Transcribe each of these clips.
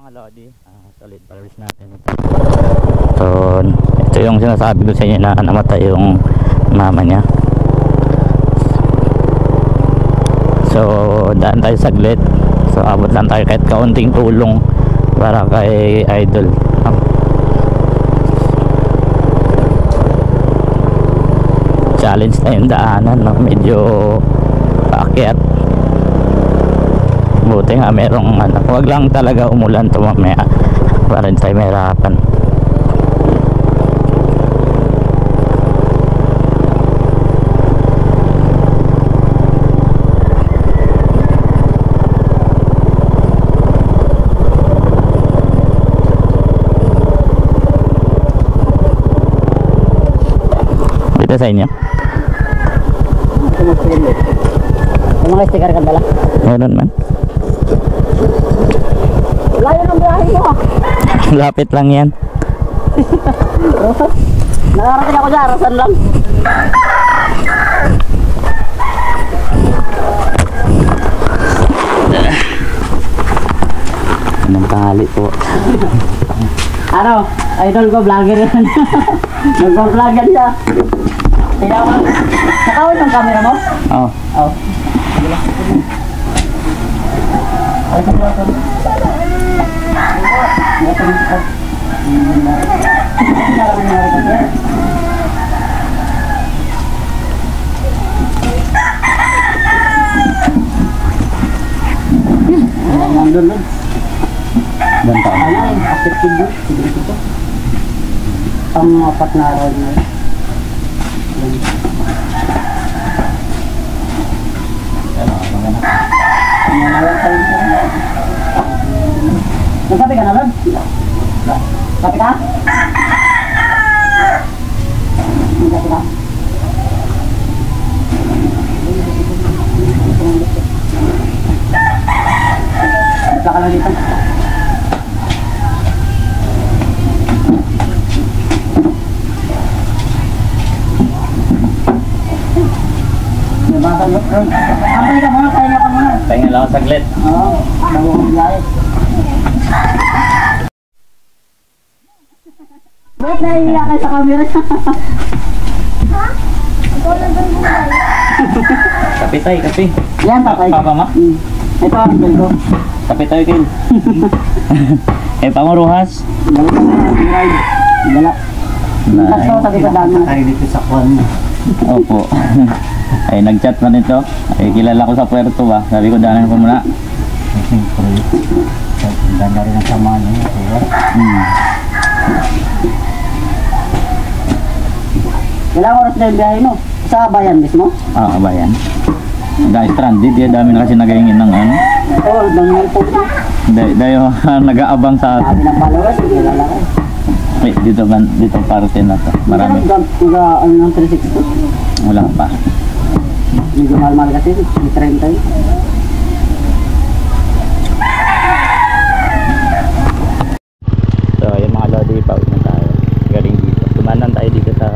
Mga lodi, solid followers natin ito. So, ito yung sinasabi ko sa inyo na namatay yung mama niya. So, daan tayo saglit. So, abot lang tayo kahit kaunting tulong para kay Idol. Challenge na yung daanan, no? Medyo paakyat. Buti nga merong huwag lang talaga umulan to mamaya para hindi tayo mahirapan. Dito sa inyo yung mga sticker ka dala? meron man. Layo ng biyahe mo. Lapit lang yan. Nakarating ako dyan, Rosan lang. Anong tanghali po. Ano? Idol ko, vlogger yan. Nag-vlog yan siya. Tingnan mo. Nakawin yung camera mo? Oo. Oo. Ay, sa mga kami. Nandun lang. Banta. Ay, akit ko dito. Ang apat na araw na. Nagsabi ka na lang? Sabi ka? Nagsabi ka? Nagsabi ka lang dito. Ampay ka muna, pahinga ka muna. Pahinga lang ako saglit. Oo, bago kong biyahe. Ba't naiiyak ka sa camera? Ha? Ikaw lang doon buhay. Kape tayo, kape. Yan, tatay. Papa ma? Ito ang ko. Kape tayo, Kel. Eh, panguruhas. Dala ka na, ride. Dala. Tatlo, sabi ko dami. Tayo dito sa kwan. Opo. Ay, nag-chat pa nito. Ay, kilala ko sa Puerto ba. Sabi ko, danan ko muna. Siyempre, ganda rin ang samahan niya. Ilang oras na yung biyahe mo? Sa bayan mismo? Ah, bayan. Dahil stranded, dami na kasi nagahingin ng ano. Oo, dami po. Dahil nag-aabang sa atin. Sabi ng followers, kilala ko. Wait, dito parte na to. Marami. Ano ng 360? Wala pa. Medyo mahal-mahal kasi, may 30. So, yung mga lodi, pauwi na tayo. Galing dito. Tumanan tayo dito sa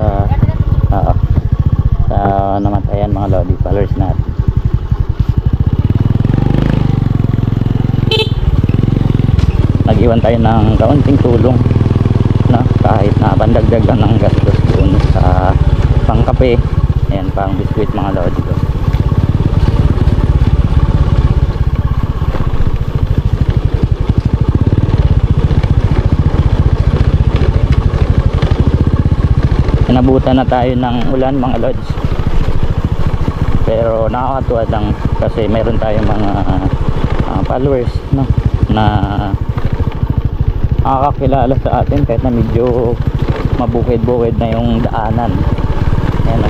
namatayan mga lodi, followers natin. Nag-iwan tayo ng kaunting tulong, no? Kahit na pandagdag lang ng gastos doon sa pangkape, ayan, pang biskuit mga lodi ko. Nabutan na tayo ng ulan mga lods, pero nakakatuwa lang kasi meron tayong mga followers, no, na nakakakilala sa atin kahit na medyo mabukid-bukid na yung daanan. Ayan,